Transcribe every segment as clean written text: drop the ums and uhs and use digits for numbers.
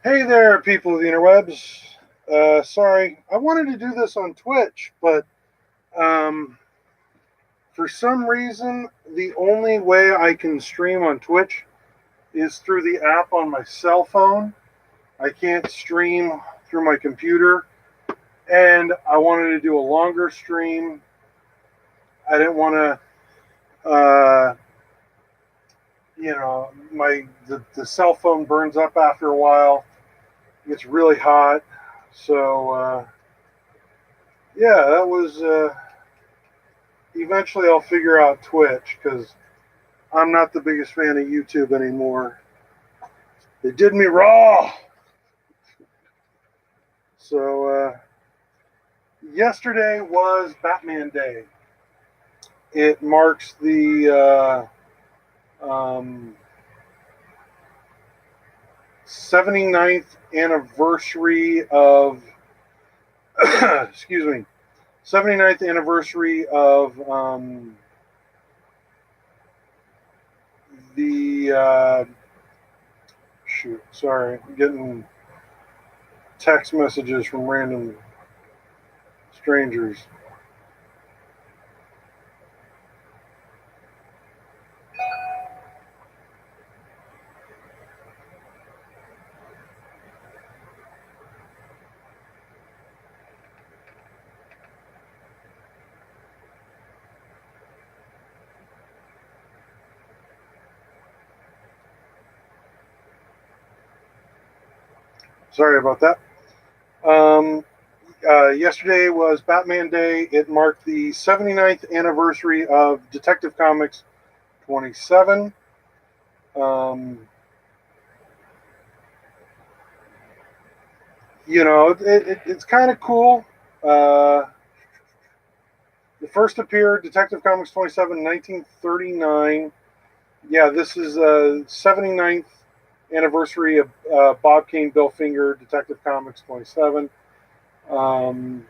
Hey there, people of the interwebs. Sorry, I wanted to do this on Twitch, but um, for some reason, the only way I can stream on Twitch is through the app on my cell phone. I can't stream through my computer, and I wanted to do a longer stream. I didn't want to, the cell phone burns up after a while. It gets really hot, so yeah, that was. Eventually I'll figure out Twitch because I'm not the biggest fan of YouTube anymore. They did me raw. So yesterday was Batman Day. It marks the 79th anniversary of excuse me 79th anniversary of the shoot sorry I'm getting text messages from random strangers. Sorry about that. Yesterday was Batman Day. It marked the 79th anniversary of Detective Comics 27. Um, it's kind of cool. Uh, the first appeared Detective Comics 27 in 1939. Yeah, this is 79th anniversary of Bob Kane, Bill Finger, Detective Comics 27. Um,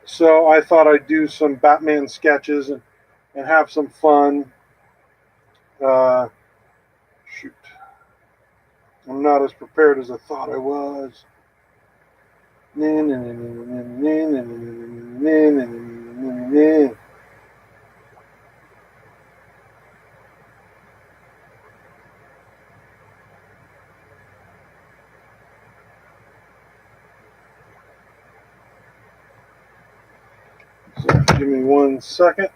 so I thought I'd do some Batman sketches and have some fun. Uh, Shoot, I'm not as prepared as I thought I was. So give me 1 second.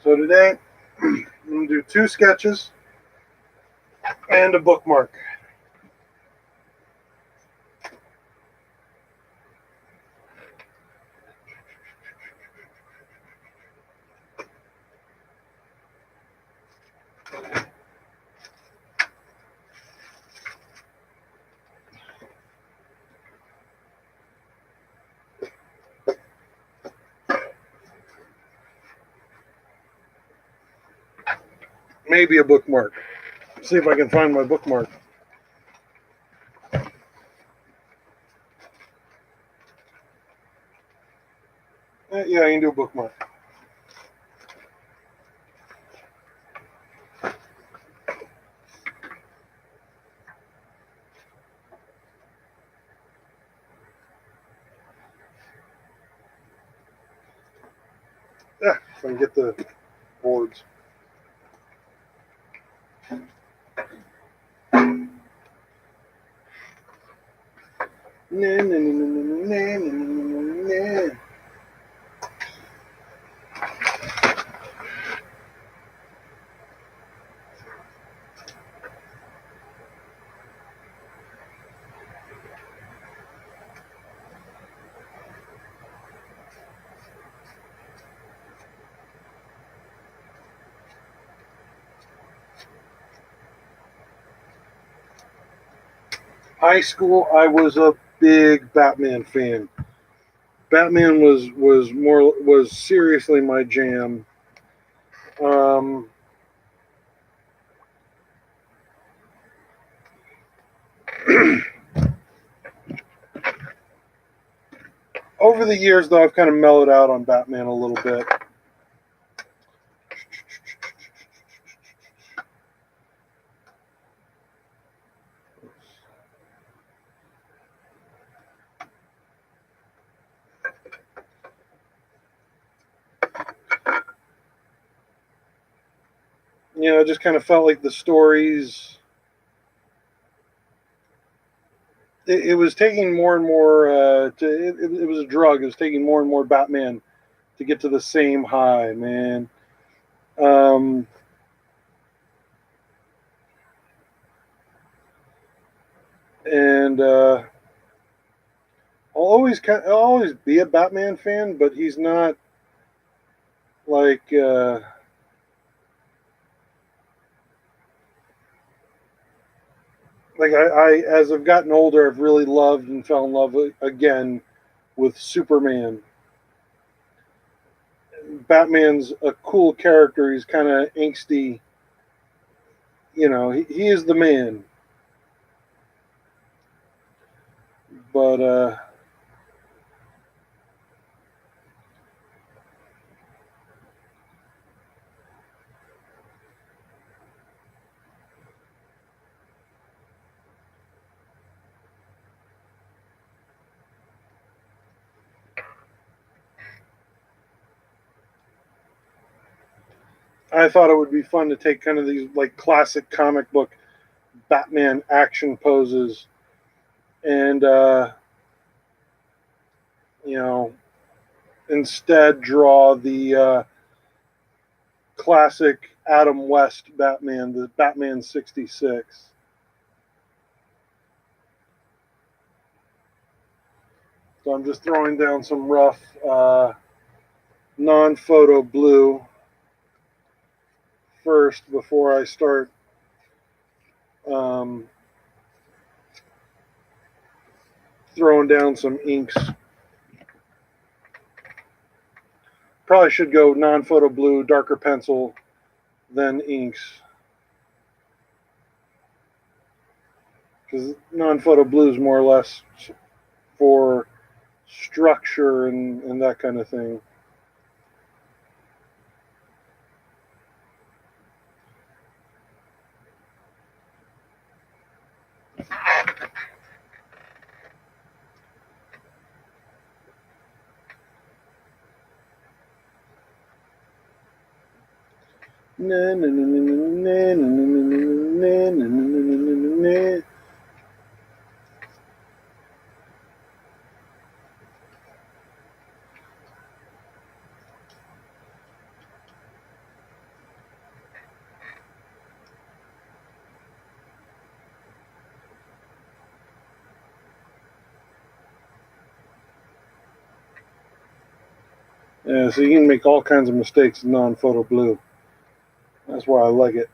So today I'm going to do 2 sketches and a bookmark. Maybe a bookmark. See if I can find my bookmark. Yeah, I can do a bookmark. Yeah, if I can get the boards. Na, na, na, na, na, na, na, na. High school, I was a big Batman fan. Batman was seriously my jam. Um, Over the years, though, I've kind of mellowed out on Batman a little bit. I just kind of felt like the stories. It was taking more and more. It was a drug. It was taking more and more Batman to get to the same high, man. Um, and I'll always be a Batman fan, but he's not like. As I've gotten older, I've really loved and fell in love again with Superman. Batman's a cool character. He's kind of angsty. He is the man. But I thought it would be fun to take kind of these like classic comic book Batman action poses and you know instead draw the classic Adam West Batman, the Batman 66. So I'm just throwing down some rough non-photo blue first before I start um, throwing down some inks. Probably should go non-photo blue, darker pencil, then inks. Because non-photo blue is more or less for structure and that kind of thing. Yeah, so you can make all kinds of mistakes in non-photo blue. That's why I like it.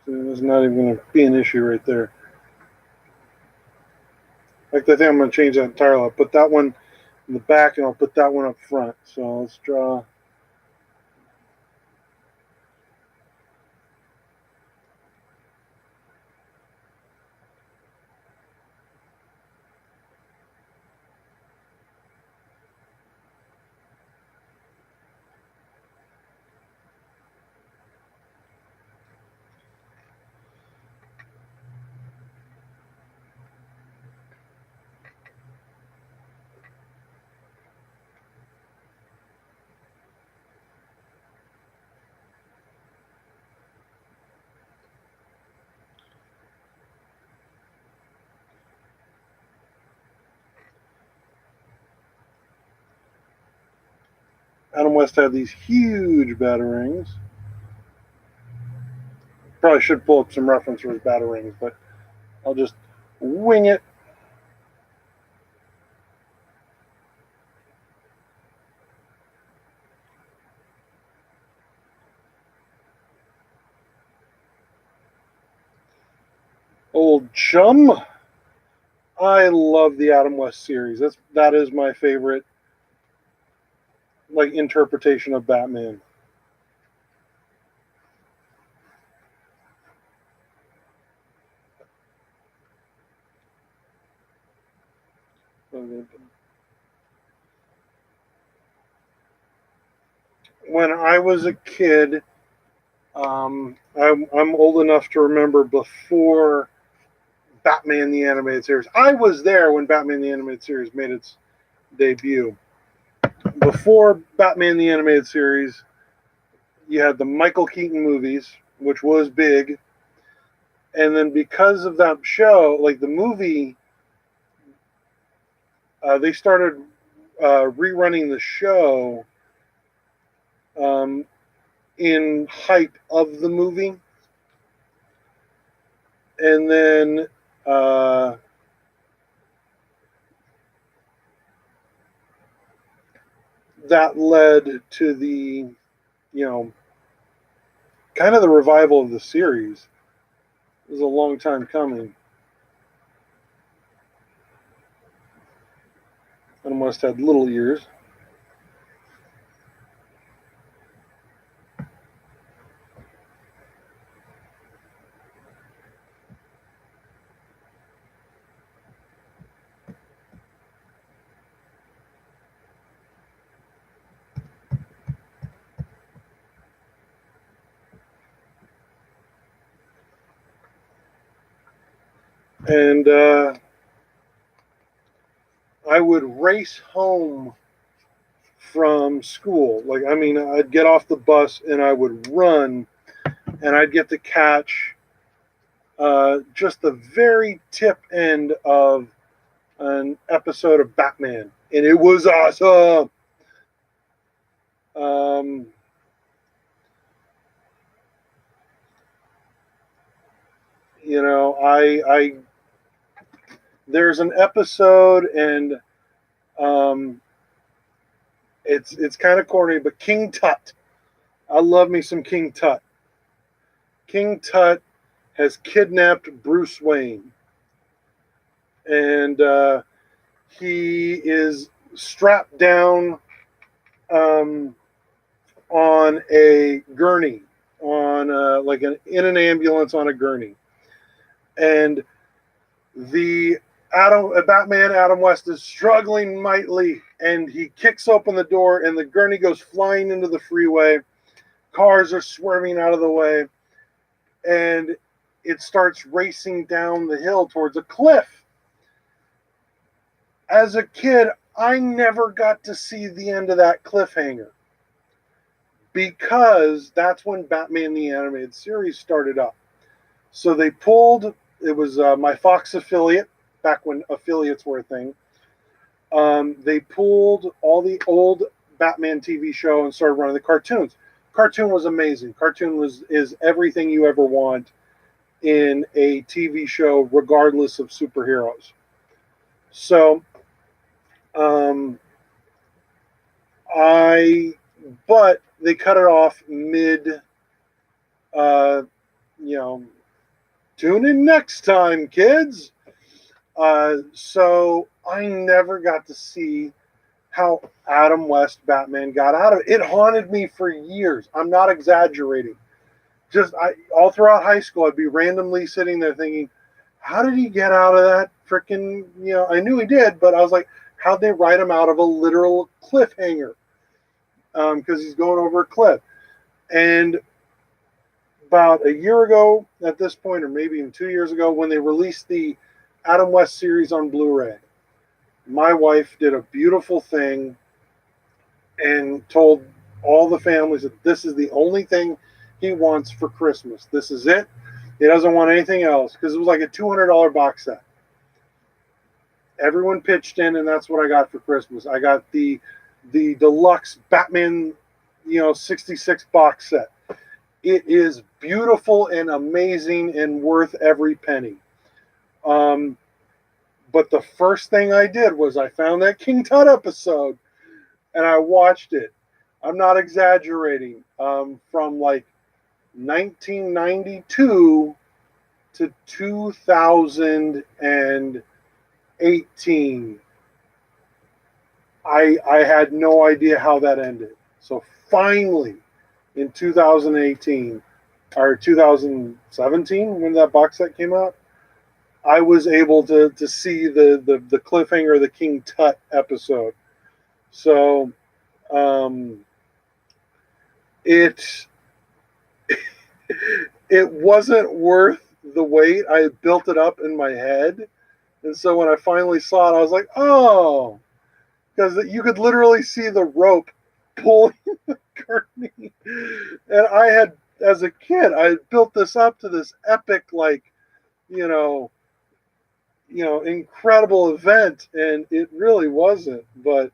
So it's not even going to be an issue right there. Like I think I'm going to change that entirely. I'll put that one in the back and I'll put that one up front. So let's draw. Adam West had these huge batarangs. Probably should pull up some reference for his batarangs, but I'll just wing it. Old chum. I love the Adam West series. That is my favorite like interpretation of Batman. When I was a kid, I'm old enough to remember before Batman the Animated Series. I was there when Batman the Animated Series made its debut. Before Batman the Animated Series, you had the Michael Keaton movies, which was big. And then because of that show, like the movie, they started rerunning the show in hype of the movie. And then that led to the, kind of the revival of the series. It was a long time coming. And must have had little ears. And I would race home from school. I'd get off the bus and I would run, and I'd get to catch just the very tip end of an episode of Batman, and it was awesome. Um, I there's an episode, and it's kind of corny, but King Tut. I love me some King Tut. King Tut has kidnapped Bruce Wayne, and he is strapped down on a gurney, on in an ambulance on a gurney, and the Batman Adam West is struggling mightily, and he kicks open the door, and the gurney goes flying into the freeway. Cars are swerving out of the way, and it starts racing down the hill towards a cliff. As a kid, I never got to see the end of that cliffhanger, because that's when Batman the Animated Series started up. So they pulled, it was my Fox affiliate, back when affiliates were a thing. They pulled all the old Batman TV show and started running the cartoons. Cartoon was amazing. Cartoon is everything you ever want in a TV show, regardless of superheroes. So, but they cut it off mid, tune in next time, kids. So I never got to see how Adam West Batman got out of it. It haunted me for years. I'm not exaggerating. All throughout high school, I'd be randomly sitting there thinking, how did he get out of that freaking, I knew he did, but I was like, how'd they write him out of a literal cliffhanger? Because he's going over a cliff. And about a year ago at this point, or maybe even 2 years ago, when they released the Adam West series on Blu-ray, my wife did a beautiful thing and told all the families that this is the only thing he wants for Christmas. This is it. He doesn't want anything else, because it was like a $200 box set. Everyone pitched in, and that's what I got for Christmas. I got the the deluxe Batman, 66 box set. It is beautiful and amazing and worth every penny. Um, but the first thing I did was I found that King Tut episode and I watched it. I'm not exaggerating. From like 1992 to 2018, I had no idea how that ended. So finally, in 2018 or 2017, when that box set came out, I was able to see the cliffhanger of the King Tut episode. So um, it it wasn't worth the wait. I built it up in my head, and so when I finally saw it, I was like, oh, because you could literally see the rope pulling the curtain. And I had, as a kid, I had built this up to this epic, like, you know, incredible event, and it really wasn't. But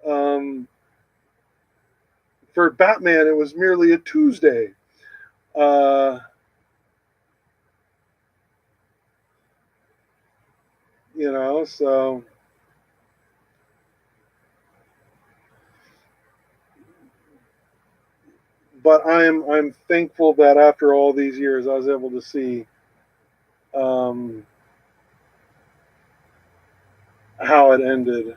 um, for Batman, it was merely a Tuesday. Uh, so but I'm thankful that after all these years, I was able to see um, how it ended.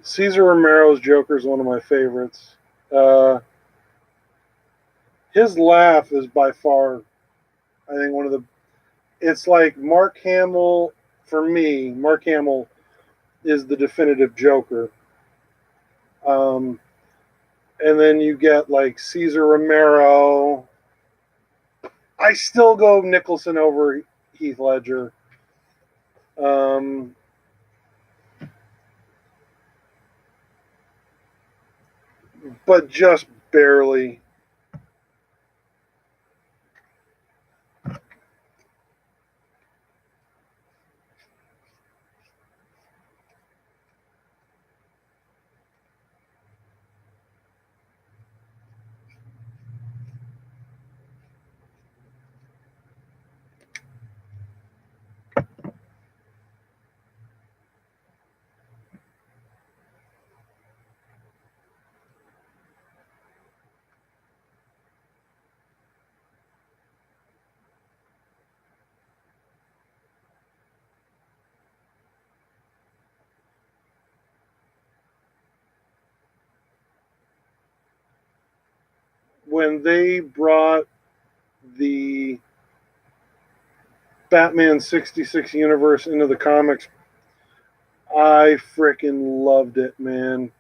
Cesar Romero's Joker is one of my favorites. Uh, his laugh is by far, I think, one of the. It's like Mark Hamill, for me. Mark Hamill is the definitive Joker. Um, and then you get like Cesar Romero. I still go Nicholson over Heath Ledger. Um, but just barely. When they brought the Batman 66 universe into the comics, I freaking loved it, man.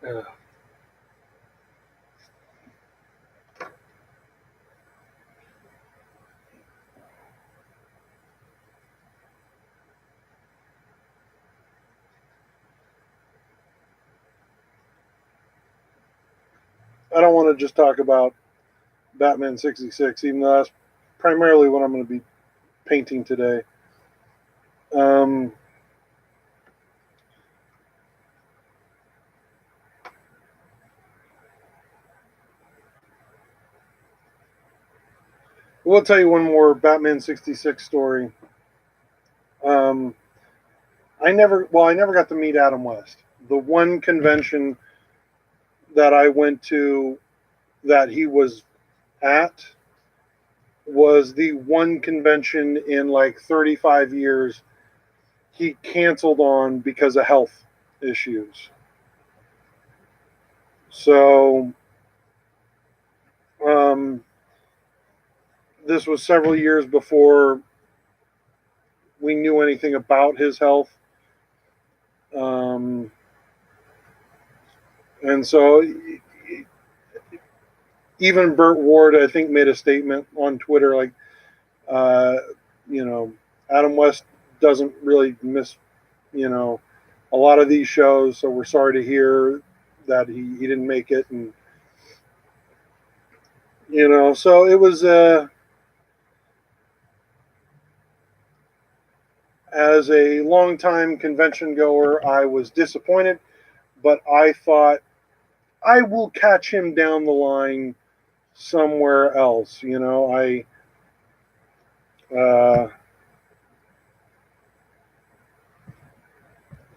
Yeah. I don't want to just talk about Batman 66, even though that's primarily what I'm going to be painting today. Um, we'll tell you one more Batman 66 story. Um, I never got to meet Adam West. The one convention that I went to that he was at was the one convention in like 35 years he canceled on because of health issues. So, um, this was several years before we knew anything about his health. Um, and so, even Burt Ward, I think, made a statement on Twitter like, uh, you know, Adam West doesn't really miss, a lot of these shows. So we're sorry to hear that he didn't make it. And, so it was, as a longtime convention goer, I was disappointed, but I thought I will catch him down the line somewhere else. Uh,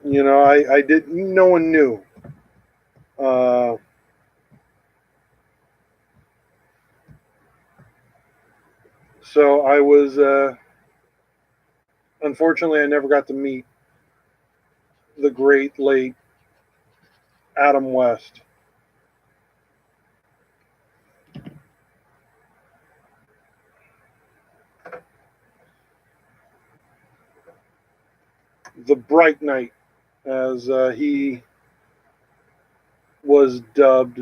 I did. No one knew. Uh, so I was. Unfortunately, I never got to meet the great late Adam West. The Bright Knight, as he was dubbed.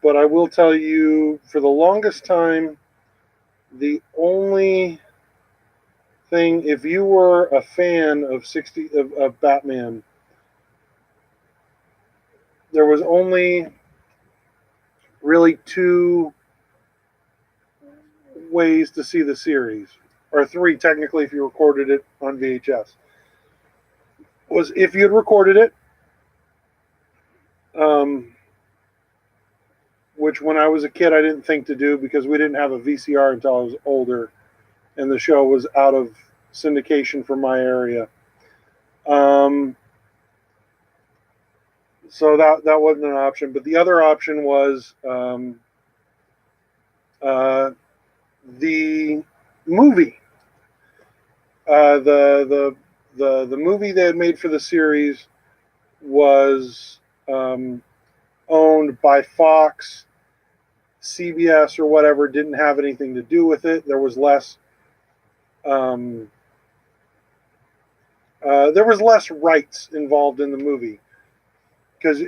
But I will tell you, for the longest time, the only thing, if you were a fan of Batman, there was only really two ways to see the series, or three technically if you recorded it on VHS. Was if you had recorded it, um, which when I was a kid I didn't think to do because we didn't have a VCR until I was older, and the show was out of syndication for my area. Um, so that wasn't an option. But the other option was uh, the movie. The movie they had made for the series was owned by Fox. CBS or whatever didn't have anything to do with it. Um, there was less rights involved in the movie because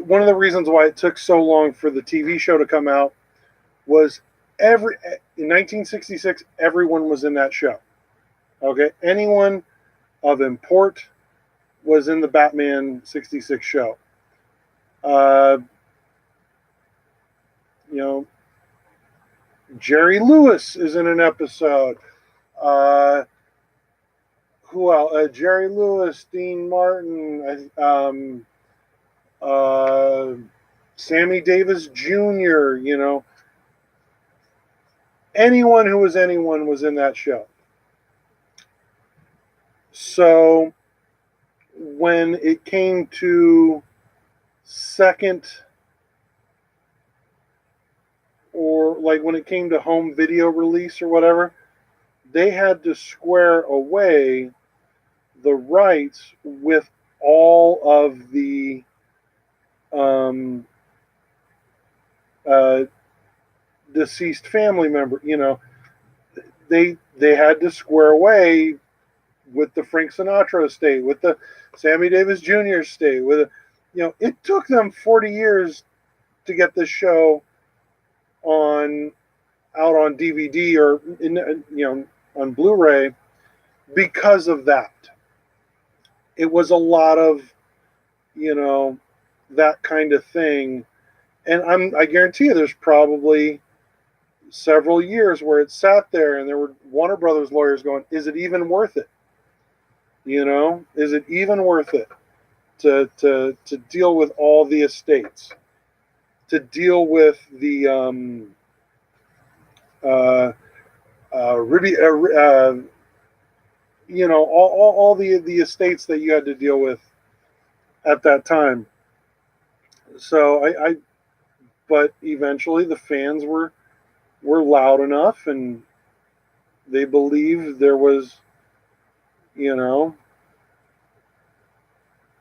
one of the reasons why it took so long for the TV show to come out was in 1966 everyone was in that show. Okay, anyone of import was in the Batman 66 show. Uh, you know, Jerry Lewis is in an episode. Uh, who else? Jerry Lewis, Dean Martin, uh, Sammy Davis Jr. Anyone who was anyone was in that show. So when it came to second, or like when it came to home video release or whatever, they had to square away the rights with all of the um, uh, deceased family member. They they had to square away with the Frank Sinatra estate, with the Sammy Davis Jr. estate, with it took them 40 years to get this show on out on DVD or on Blu-ray because of that. It was a lot of that kind of thing, and I guarantee you, there's probably several years where it sat there, and there were Warner Brothers lawyers going, "Is it even worth it? Is it even worth it to deal with all the estates, to deal with the Ruby, all the estates that you had to deal with at that time." So but eventually the fans were loud enough, and they believed there was,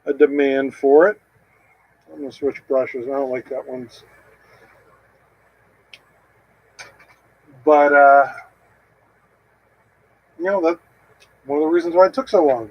a demand for it. I'm gonna switch brushes. I don't like that one. But that's one of the reasons why it took so long.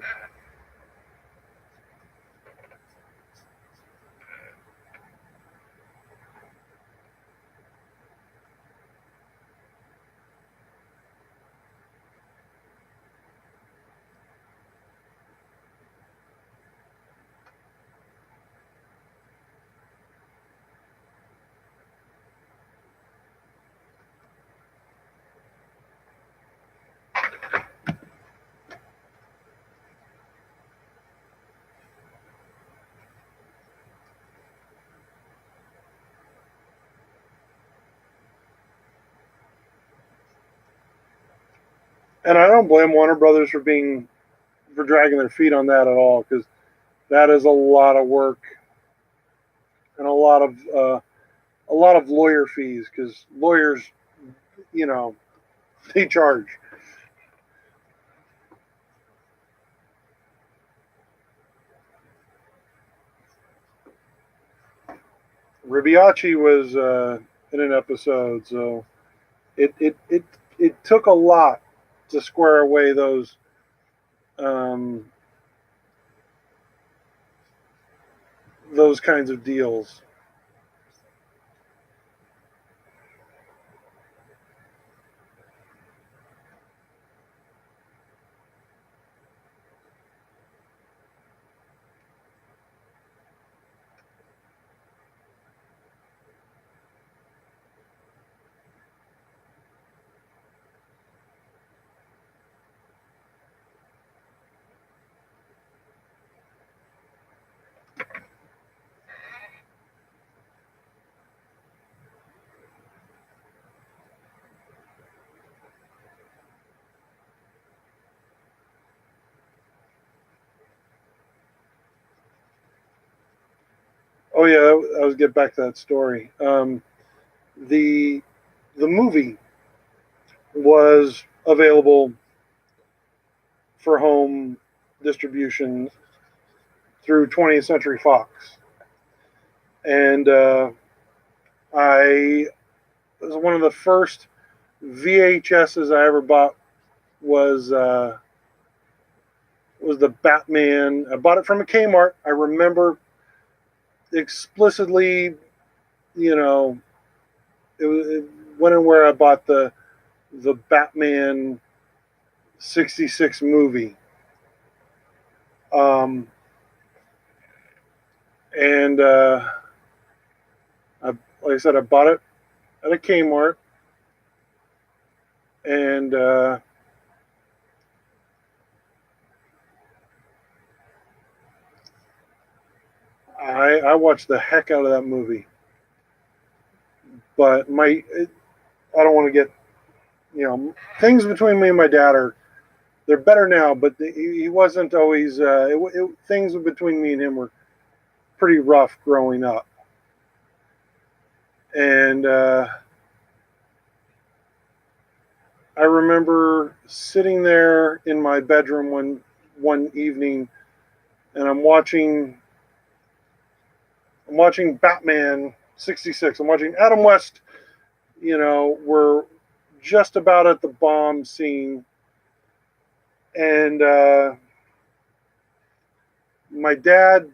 And I don't blame Warner Brothers for dragging their feet on that at all, because that is a lot of work and a lot of lawyer fees, because lawyers, they charge. Ribiachi was in an episode, so it took a lot to square away um, those kinds of deals. Oh yeah, I was get back to that story. The the movie was available for home distribution through 20th Century Fox, and I it was one of the first VHSs I ever bought was the Batman. I bought it from a Kmart. I remember explicitly, you know, it when and where I bought the Batman '66 movie. Um, and like I said, I bought it at a Kmart, and I watched the heck out of that movie. But I don't want to get things between me and my dad are they're better now, but he wasn't always. Things between me and him were pretty rough growing up, and I remember sitting there in my bedroom one evening, and I'm watching Batman '66. I'm watching Adam West. We're just about at the bomb scene, And my dad,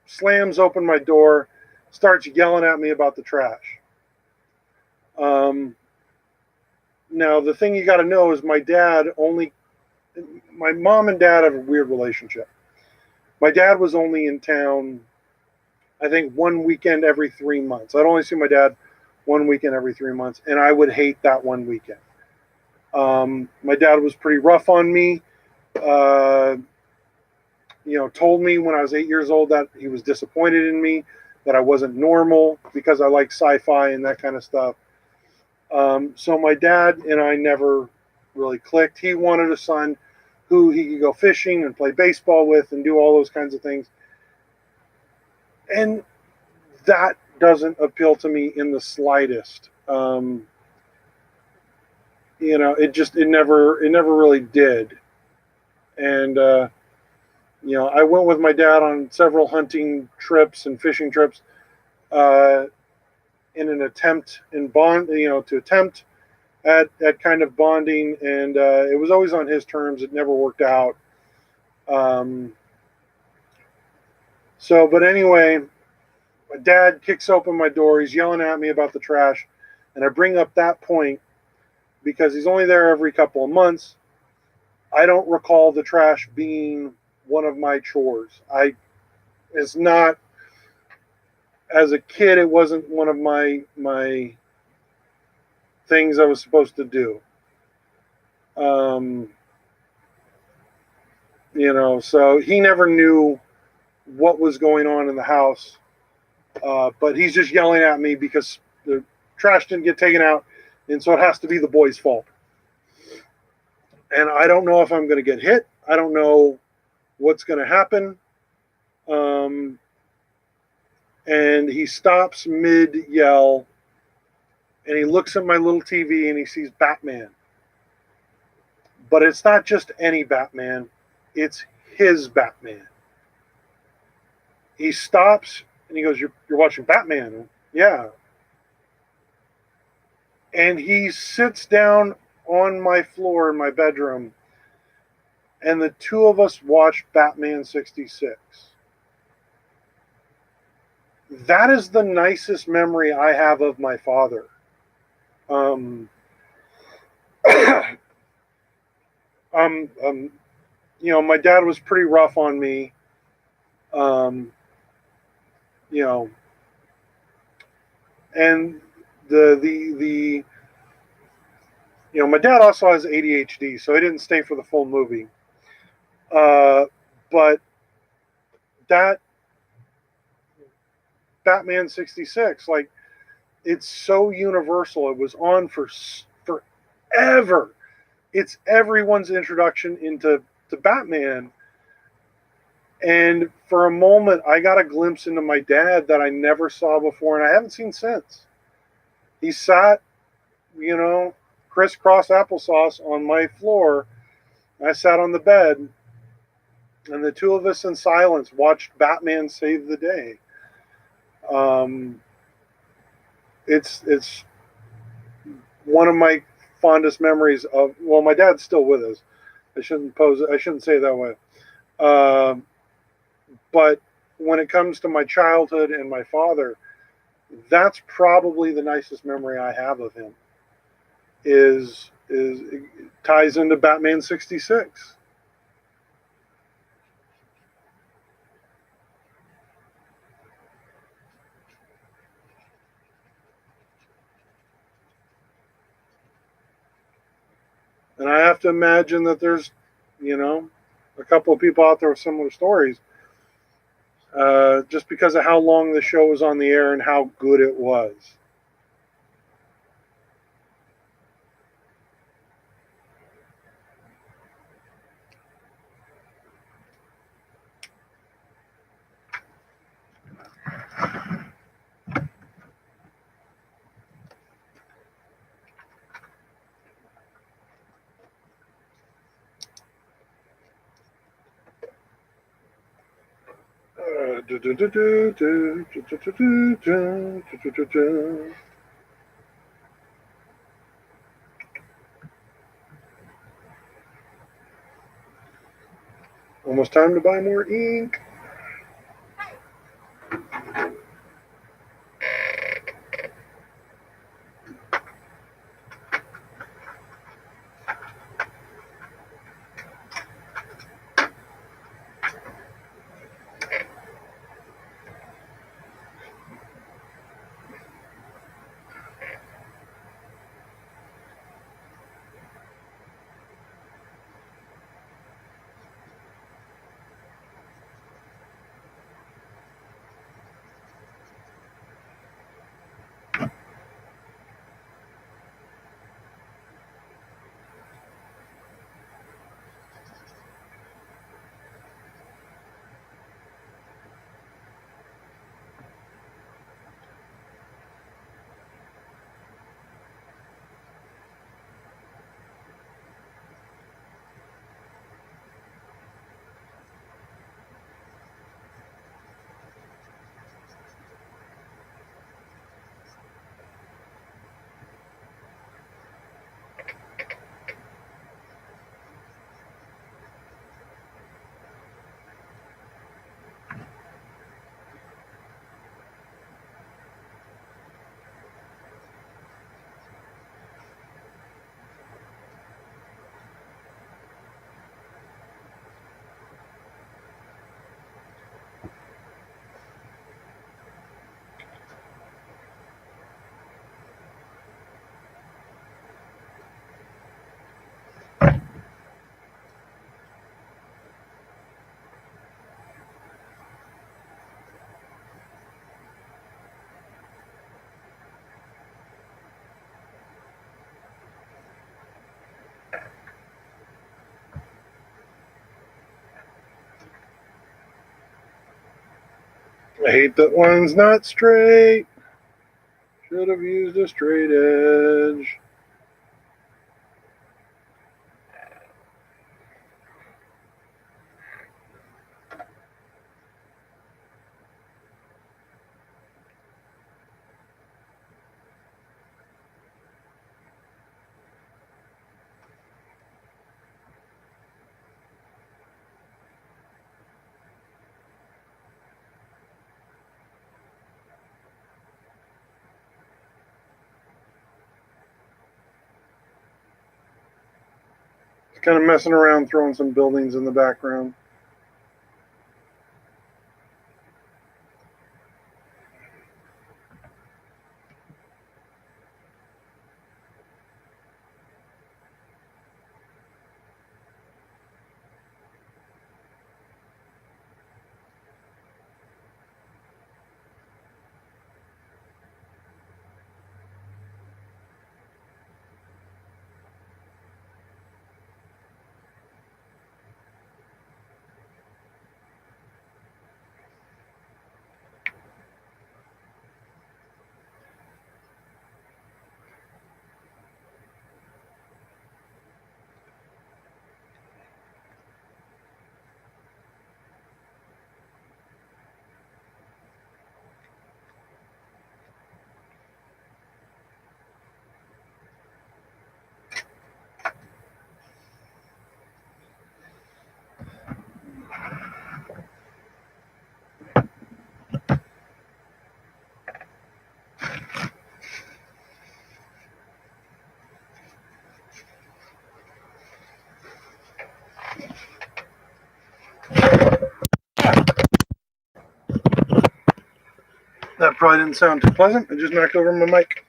slams open my door, starts yelling at me about the trash. Um, Now, the thing you got to know is my mom and dad have a weird relationship. My dad was only in town, I think, one weekend every 3 months. I'd only see my dad one weekend every 3 months, and I would hate that one weekend. My dad was pretty rough on me. Uh, told me when I was 8 years old that he was disappointed in me, that I wasn't normal because I like sci-fi and that kind of stuff. So my dad and I never really clicked. He wanted a son who he could go fishing and play baseball with and do all those kinds of things. And that doesn't appeal to me in the slightest. It never really did. And I went with my dad on several hunting trips and fishing trips uh, in an attempt to attempt at kind of bonding, and it was always on his terms. It never worked out. Um, but anyway, my dad kicks open my door. He's yelling at me about the trash, and I bring up that point because he's only there every couple of months. I don't recall the trash being one of my chores. It's not, as a kid, it wasn't one of my things I was supposed to do. Um, so he never knew what was going on in the house, but he's just yelling at me because the trash didn't get taken out, and so it has to be the boy's fault. And I don't know if I'm going to get hit. I don't know what's going to happen. Um, and he stops mid yell, and he looks at my little TV and he sees Batman. But it's not just any Batman, it's his Batman. He stops and he goes, You're watching Batman? Yeah. And he sits down on my floor in my bedroom, and the two of us watched Batman 66. That is the nicest memory I have of my father. Um, um, um, my dad was pretty rough on me. Um, you know, and the my dad also has ADHD, so he didn't stay for the full movie. But that Batman 66, like, it's so universal. It was on for forever. It's everyone's introduction into Batman. And for a moment, I got a glimpse into my dad that I never saw before, and I haven't seen since. He sat, crisscross applesauce on my floor. I sat on the bed, and the two of us in silence watched Batman save the day. It's one of my fondest memories of. Well, my dad's still with us. I shouldn't say it that way. Um, but when it comes to my childhood and my father, that's probably the nicest memory I have of him. Is it ties into Batman 66. And I have to imagine that there's, a couple of people out there with similar stories, just because of how long the show was on the air and how good it was. Almost time to buy more ink. I hate that one's not straight. Should have used a straight edge. Kind of messing around, throwing some buildings in the background. That probably didn't sound too pleasant. I just knocked over my mic.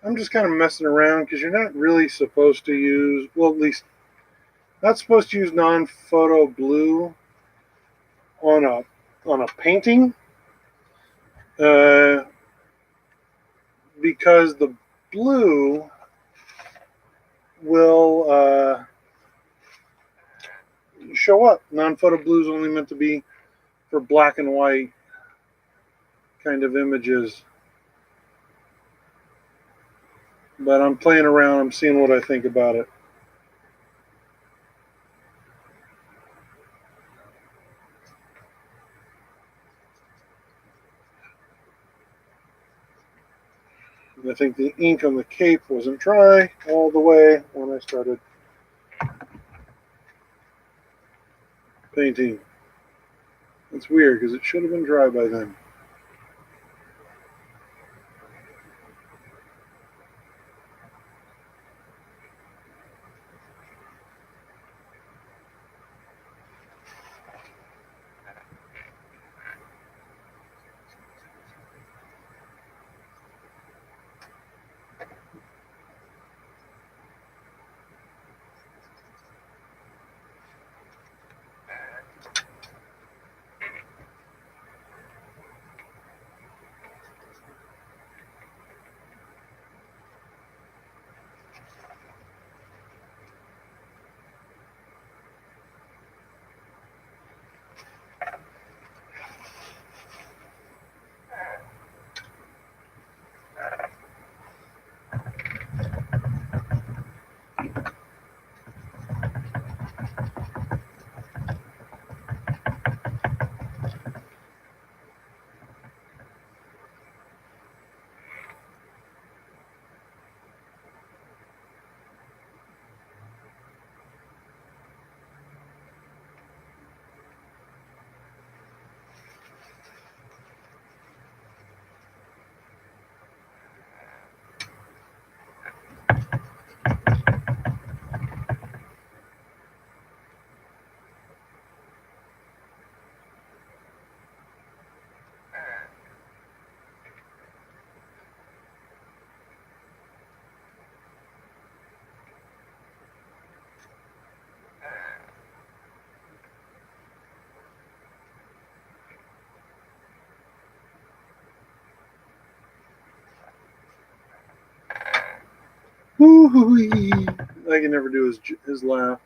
I'm just kind of messing around because you're not really supposed to use, well, at least not supposed to use non-photo blue on a painting, uh, because the blue will show up. Non-photo blue is only meant to be for black and white kind of images. But I'm playing around. I'm seeing what I think about it. I think the ink on the cape wasn't dry all the way when I started painting. It's weird because it should have been dry by then. Woo-hoo-wee. I can never do his laugh.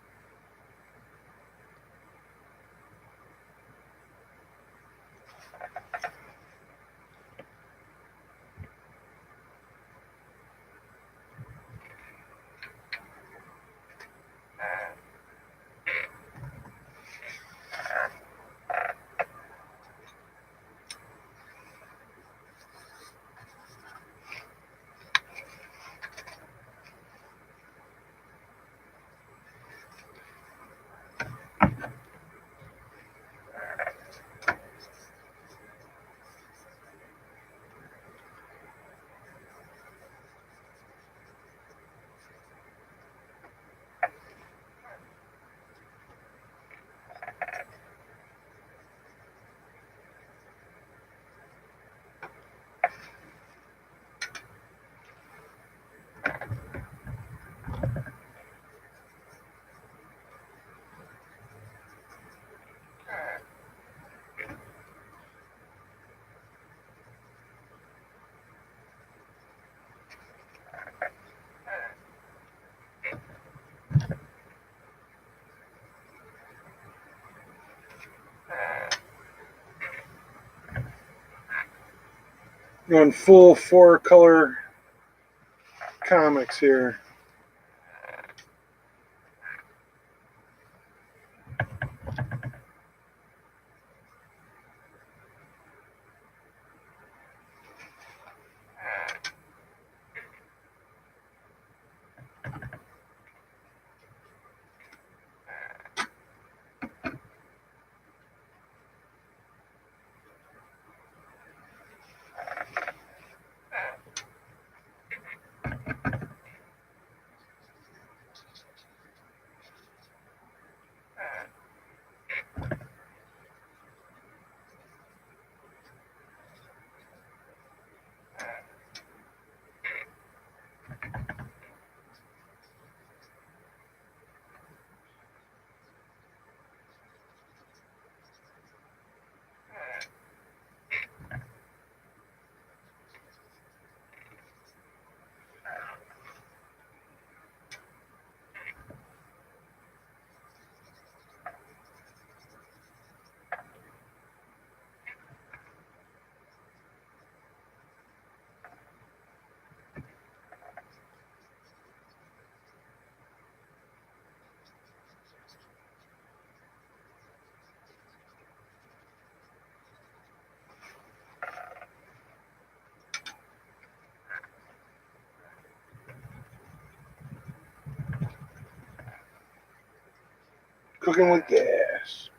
On full 4-color comics here. cooking with gas.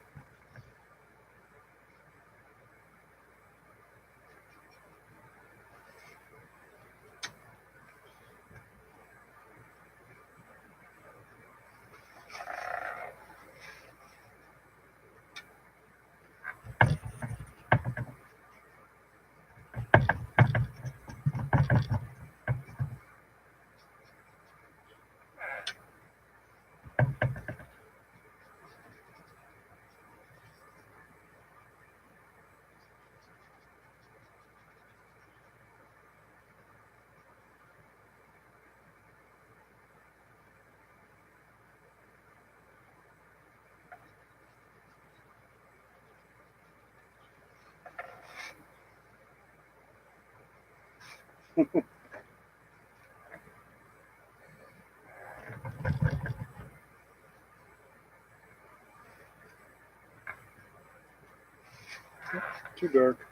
Too dark.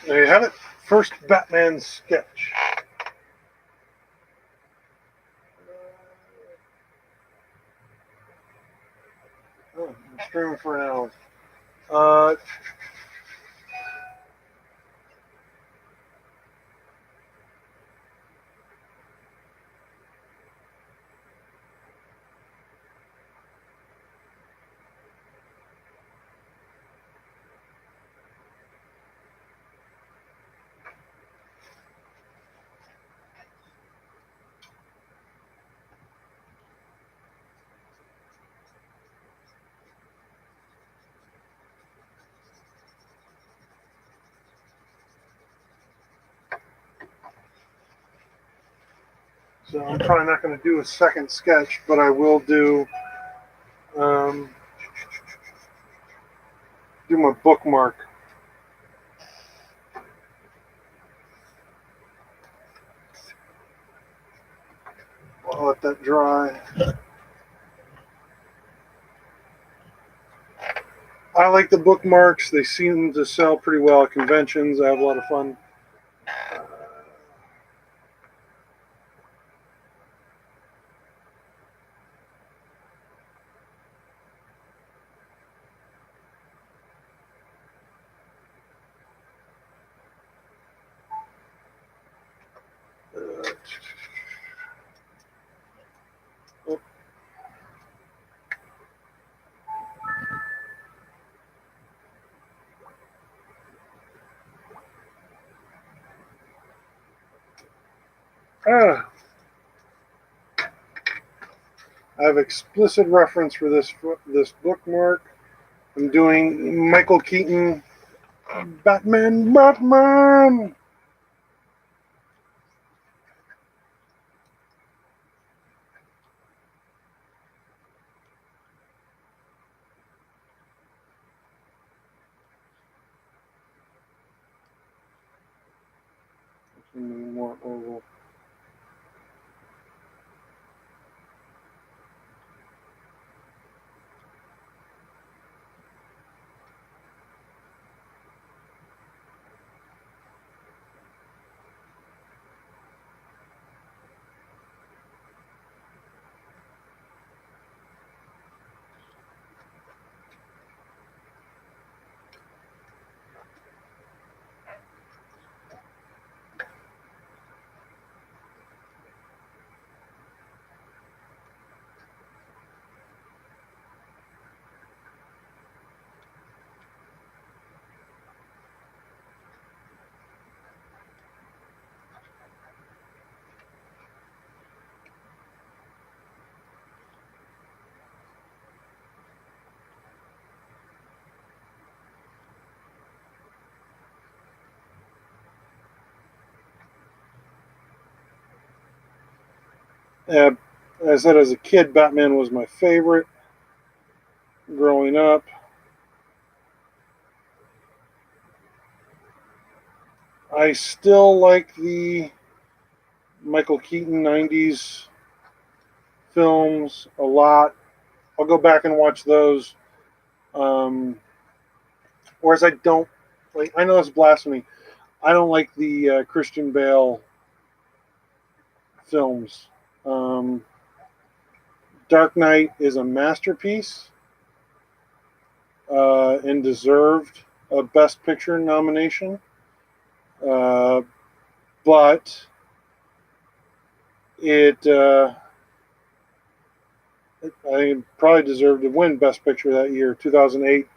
There you have it. First Batman sketch. Oh, I'm streaming for an hour. Uh, so I'm probably not going to do a second sketch, but I will um, do my bookmark. I'll let that dry. I like the bookmarks. They seem to sell pretty well at conventions. I have a lot of fun. I have explicit reference for this bookmark. I'm doing Michael Keaton, Batman. More oval. As I said, as a kid, Batman was my favorite growing up. I still like the Michael Keaton 90s films a lot. I'll go back and watch those. Um, whereas I don't like, I know it's blasphemy. I don't like the Christian Bale films. Um, Dark Knight is a masterpiece and deserved a Best Picture nomination, uh, but it I think it probably deserved to win Best Picture that year, 2008.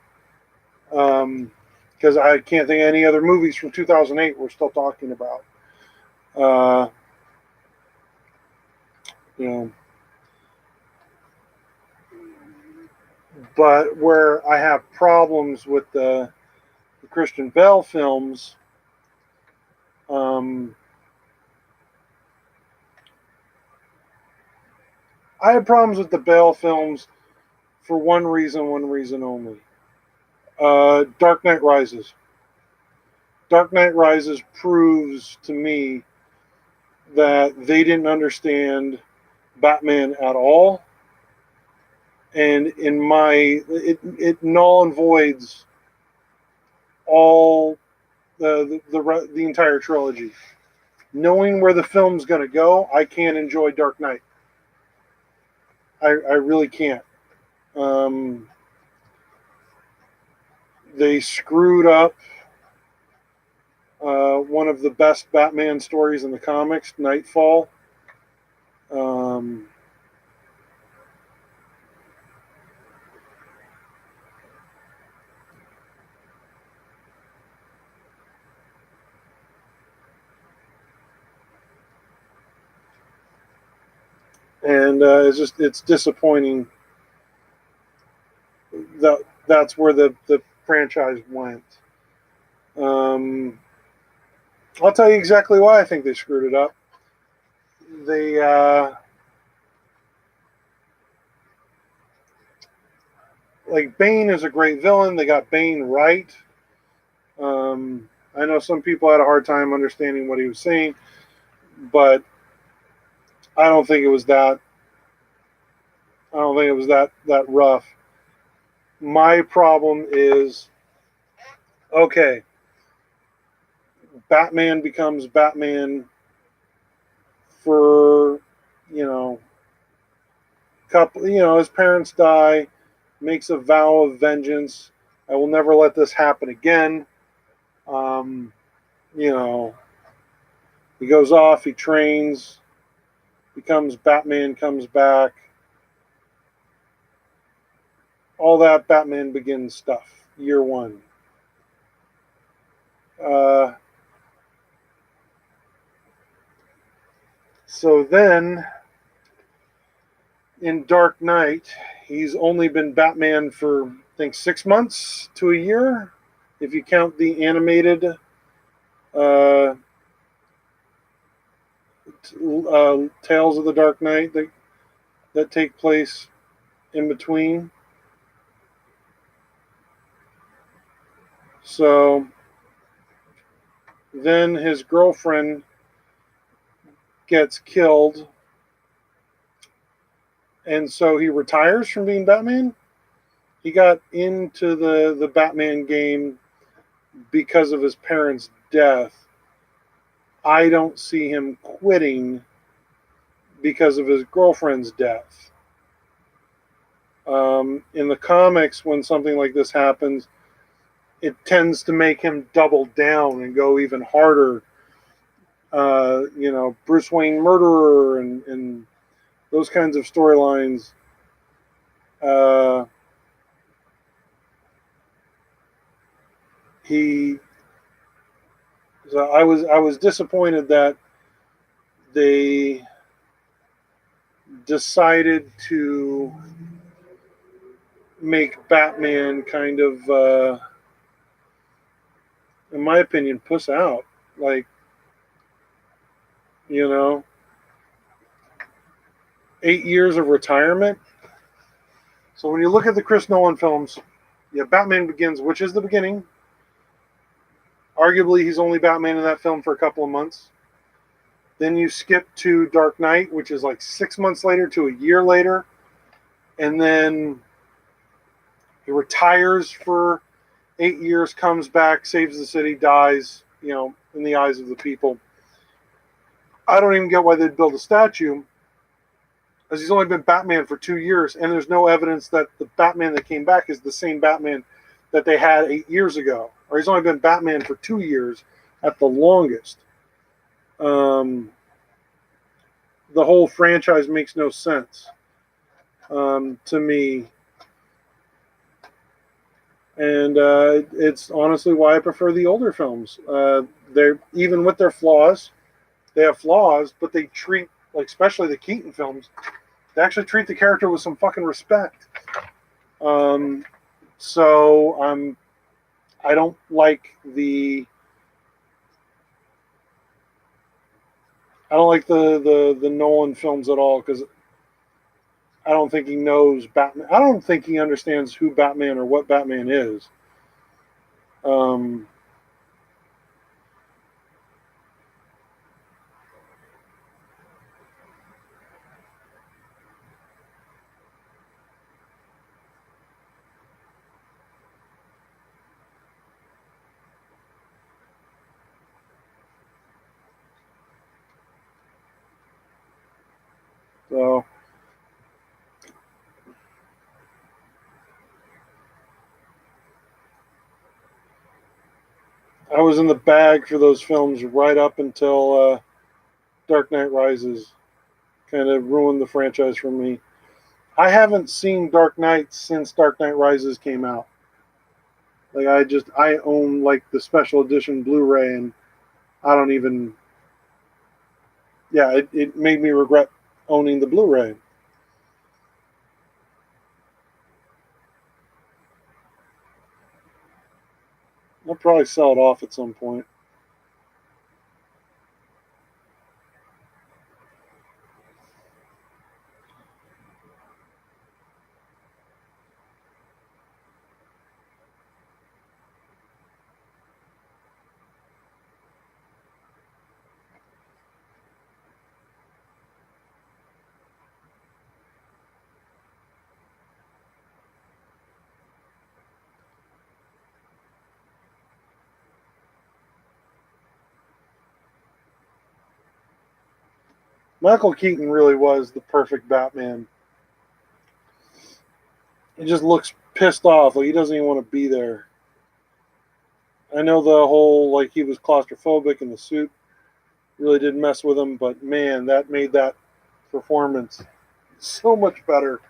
Because I can't think of any other movies from 2008 we're still talking about. Uh, you know, but where I have problems with the Christian Bale films, um, I have problems with the Bale films for one reason only. Dark Knight Rises. Dark Knight Rises proves to me that they didn't understand Batman at all, and it null and voids all the entire trilogy. Knowing where the film's going to go, I can't enjoy Dark Knight. I really can't. Um, they screwed up one of the best Batman stories in the comics, Nightfall. Um, and it's disappointing that that's where the franchise went. Um, I'll tell you exactly why I think they screwed it up. They like Bane is a great villain. They got Bane right. I know some people had a hard time understanding what he was saying, but I don't think it was that. I don't think it was that rough. My problem is okay. Batman becomes Batman for you know couple. His parents die, makes a vow of vengeance. I will never let this happen again. Um, you know, he goes off, he trains, becomes Batman, comes back, all that Batman Begins stuff. Year one. Uh, so then in Dark Knight, he's only been Batman for I think 6 months to a year, if you count the animated uh, Tales of the Dark Knight that take place in between. So then his girlfriend gets killed, and so he retires from being Batman. He got into the Batman game because of his parents' death. I don't see him quitting because of his girlfriend's death. In the comics, when something like this happens, it tends to make him double down and go even harder. Bruce Wayne murderer and those kinds of storylines. Uh, he, so I was disappointed that they decided to make Batman kind of, in my opinion, puss out. Like, you know, 8 years of retirement. So when you look at the Chris Nolan films, yeah, Batman Begins, which is the beginning. Arguably, he's only Batman in that film for a couple of months. Then you skip to Dark Knight, which is like 6 months later to a year later. And then he retires for 8 years, comes back, saves the city, dies, in the eyes of the people. I don't even get why they'd build a statue, as he's only been Batman for 2 years, and there's no evidence that the Batman that came back is the same Batman that they had 8 years ago. Or he's only been Batman for 2 years at the longest. The whole franchise makes no sense to me. And it's honestly why I prefer the older films. They're, even with their flaws, they have flaws, but they treat, like especially the Keaton films, they actually treat the character with some fucking respect. So I don't like the the Nolan films at all, because I don't think he knows Batman. I don't think he understands who Batman or what Batman is. Um, so I was in the bag for those films right up until Dark Knight Rises. Kind of ruined the franchise for me. I haven't seen Dark Knight since Dark Knight Rises came out. Like I own like the special edition Blu-ray, and I don't even. Yeah, it made me regret owning the Blu-ray. I'll probably sell it off at some point. Michael Keaton really was the perfect Batman. He just looks pissed off, like he doesn't even want to be there. I know the whole like he was claustrophobic in the suit really did mess with him, but man, that made that performance so much better.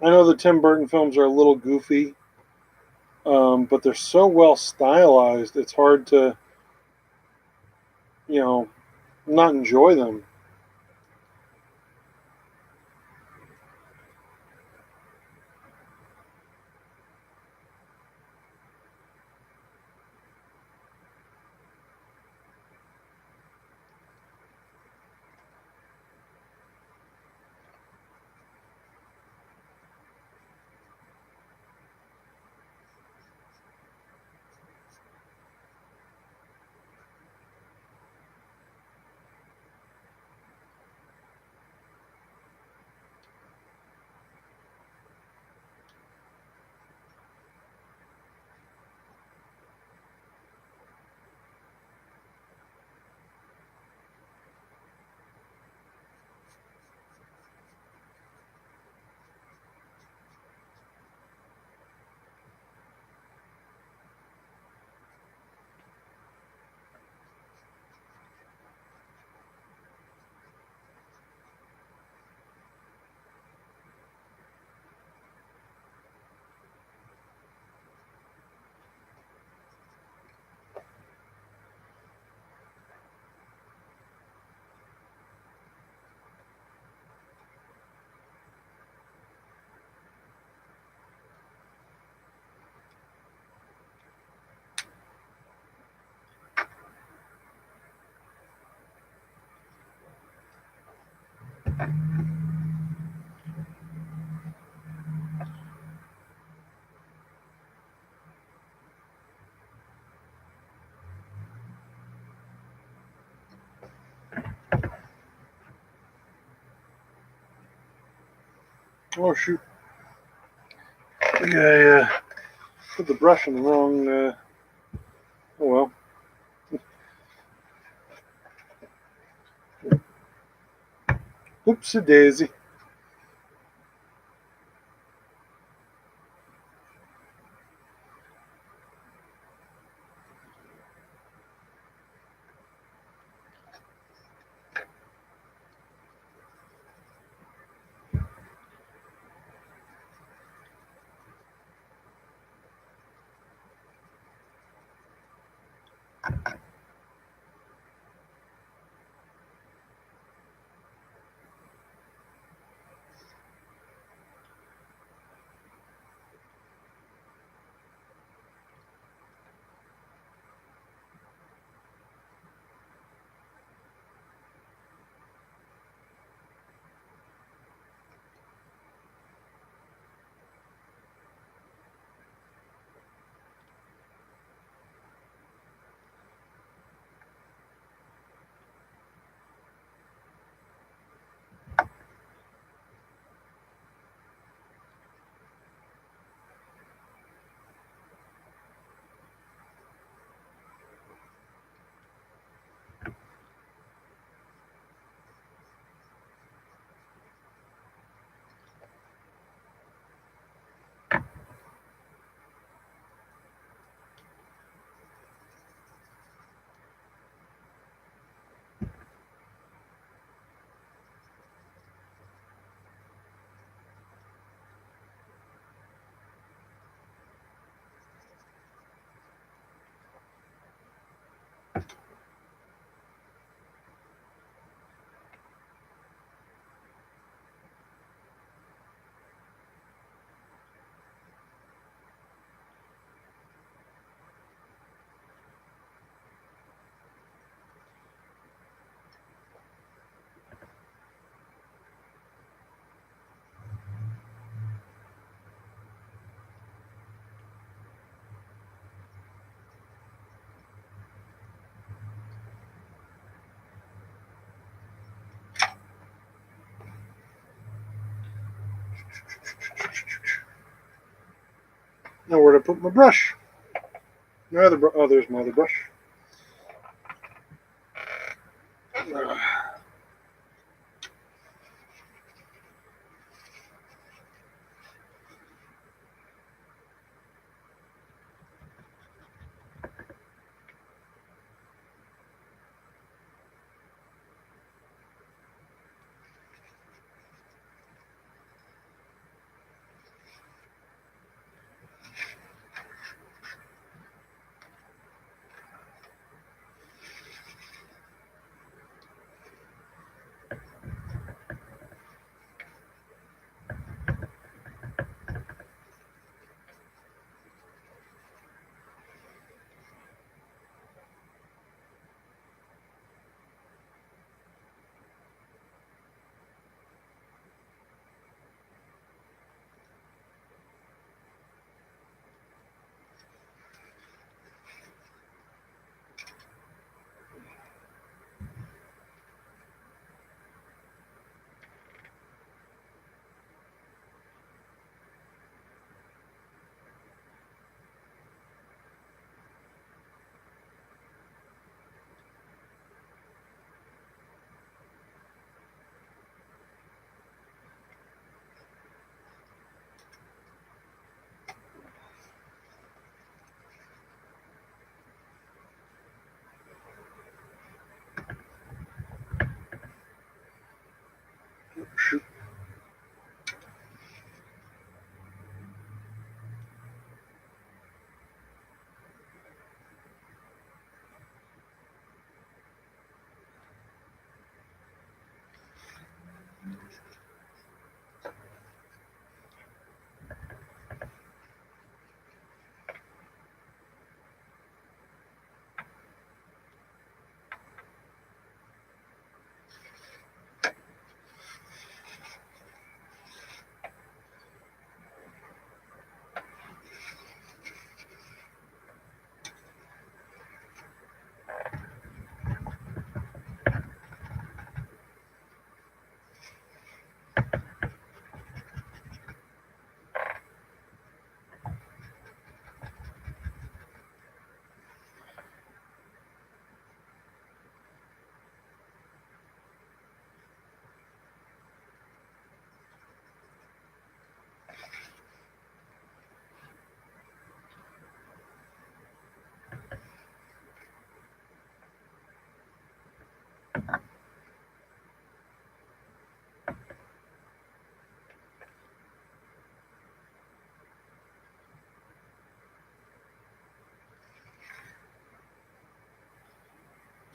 I know the Tim Burton films are a little goofy, but they're so well stylized. It's hard to, you know, not enjoy them. Oh shoot! Yeah, I put the brush in the wrong. Oh well. Oopsie daisy. Now where to put my brush? Oh, there's my other brush.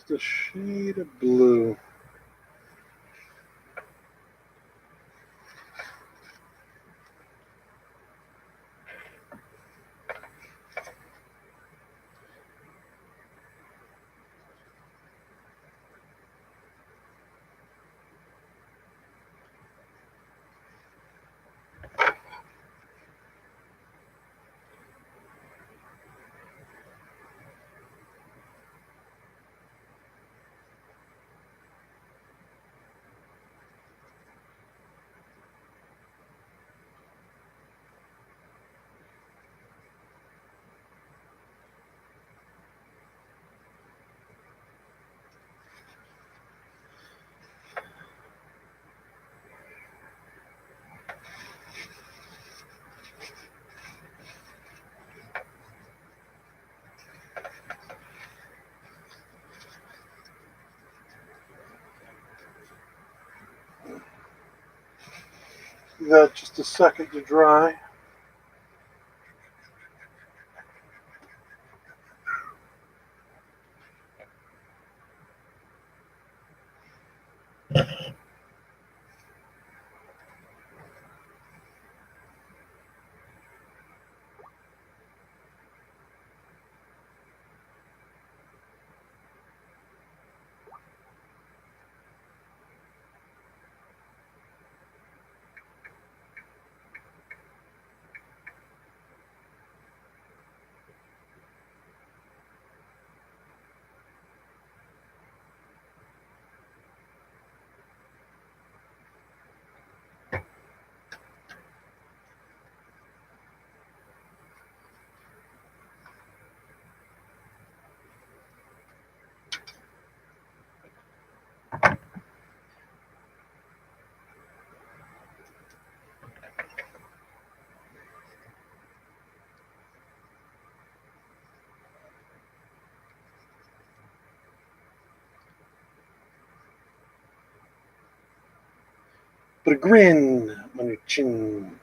Just a shade of blue. Give that just a second to dry. Put a grin on your chin.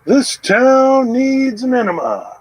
This town needs an enema.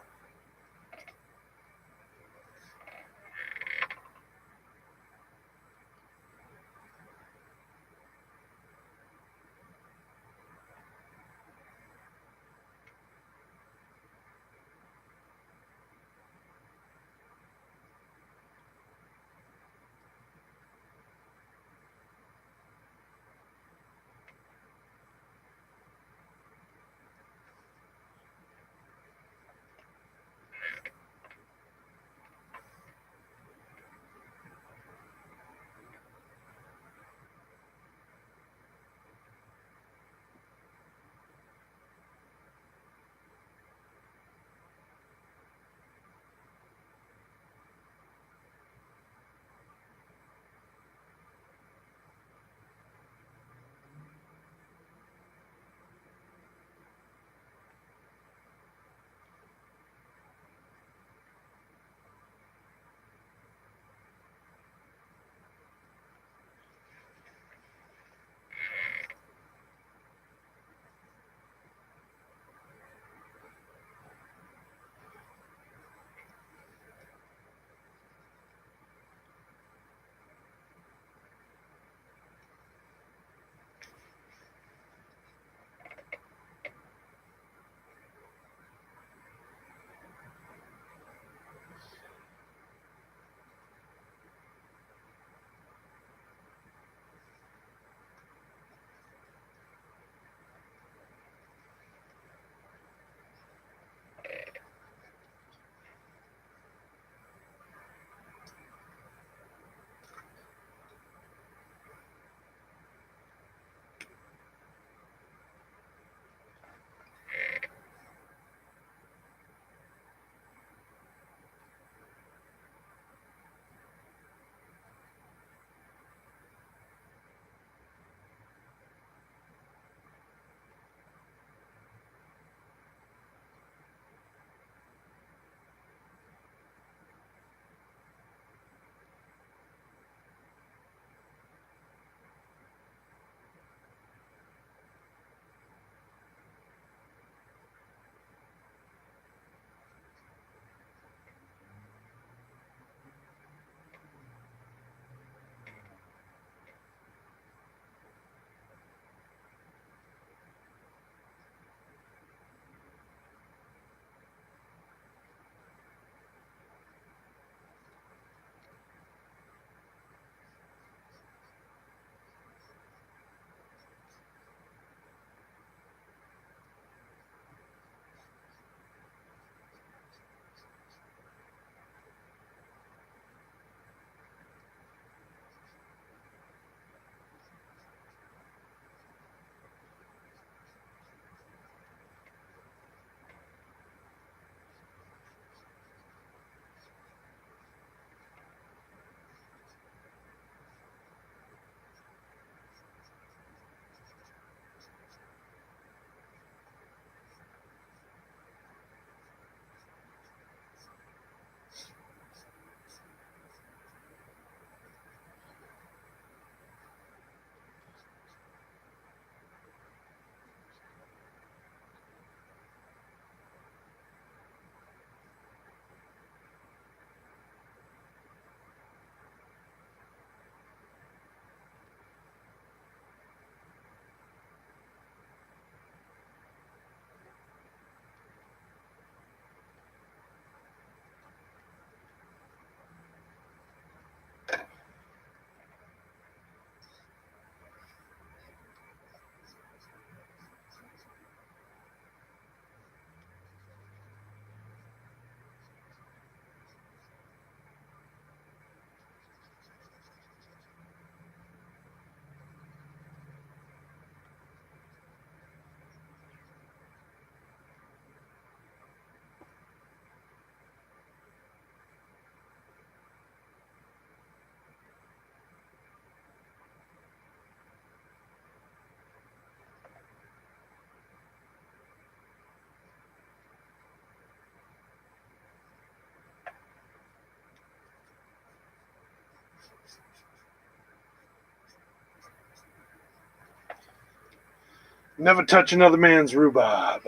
Never touch another man's rhubarb.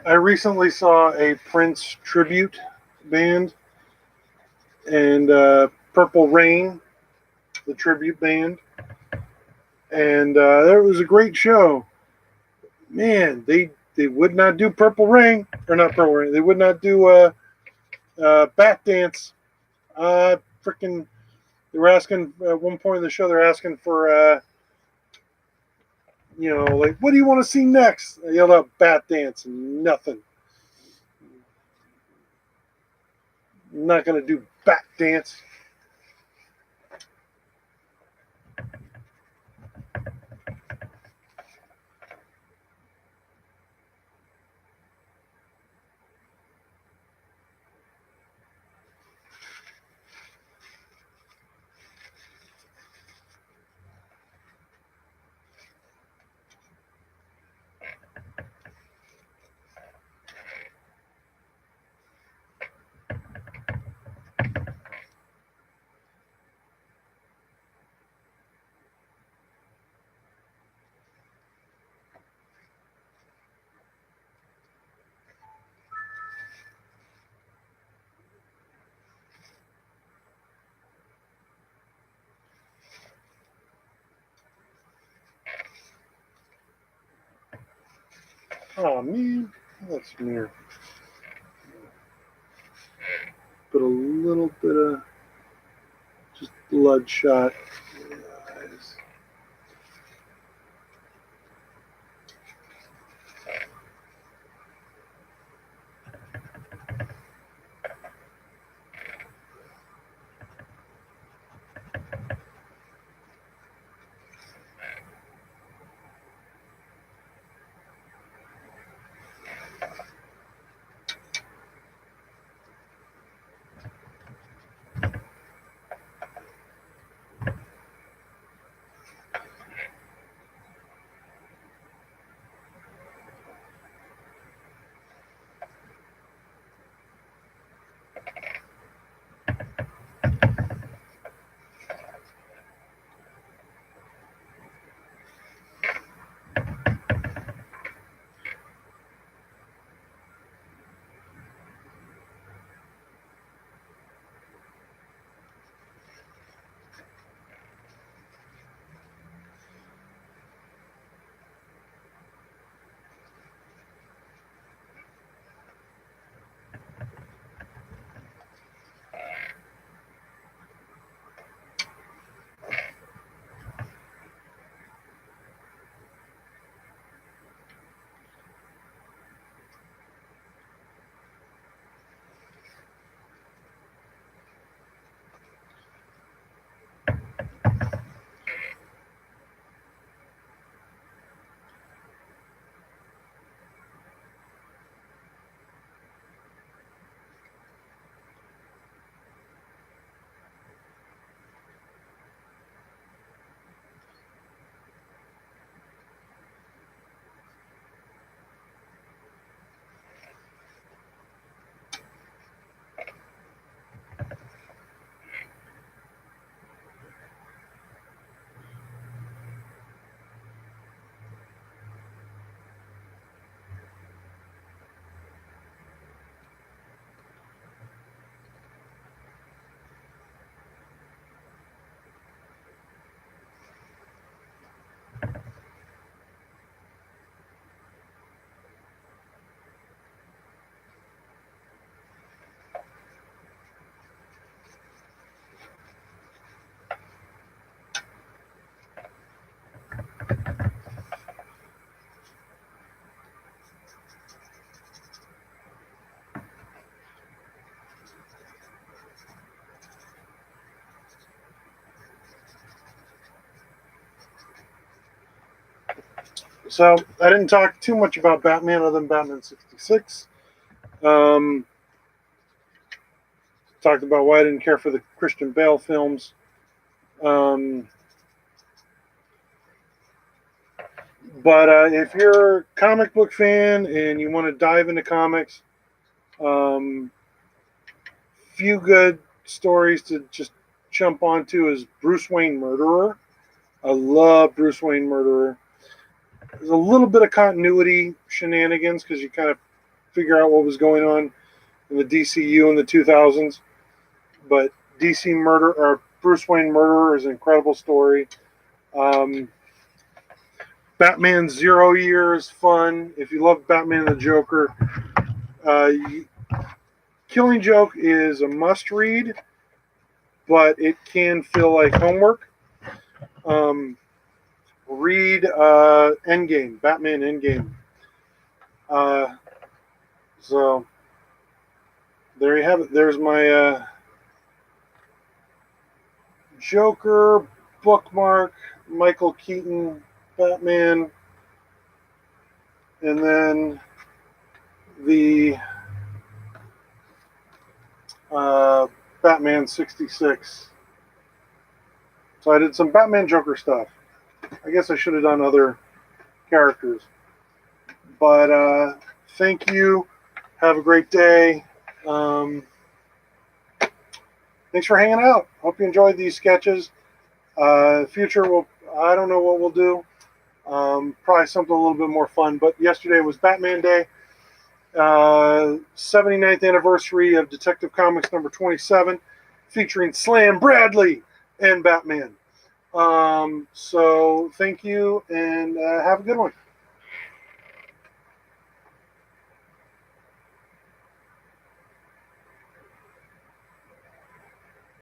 I recently saw a Prince tribute band and Purple Rain, the tribute band, and it was a great show. Man, they would not do Purple Rain or not Purple Rain. They would not do Bat Dance. Freaking, they were asking at one point in the show. They're asking for like, what do you want to see next? I yelled out Bat Dance and nothing. I'm not gonna do Bat Dance. Oh man, that's weird. Put a little bit of just bloodshot in the eyes. So I didn't talk too much about Batman other than Batman 66. Talked about why I didn't care for the Christian Bale films. But if you're a comic book fan and you want to dive into comics, few good stories to just jump onto is Bruce Wayne Murderer. I love Bruce Wayne Murderer. There's a little bit of continuity shenanigans because you kind of figure out what was going on in the DCU in the 2000s. But DC Murder or Bruce Wayne Murderer is an incredible story. Batman Zero Year is fun. If you love Batman and the Joker, Killing Joke is a must read, but it can feel like homework. Read Endgame, Batman Endgame. So there you have it. There's my Joker bookmark, Michael Keaton, Batman, and then the Batman 66. So I did some Batman Joker stuff. I guess I should have done other characters. But thank you. Have a great day. Thanks for hanging out. Hope you enjoyed these sketches. Future, I don't know what we'll do. Probably something a little bit more fun. But yesterday was Batman Day. 79th anniversary of Detective Comics number 27, featuring Slam Bradley and Batman. So thank you, and have a good one.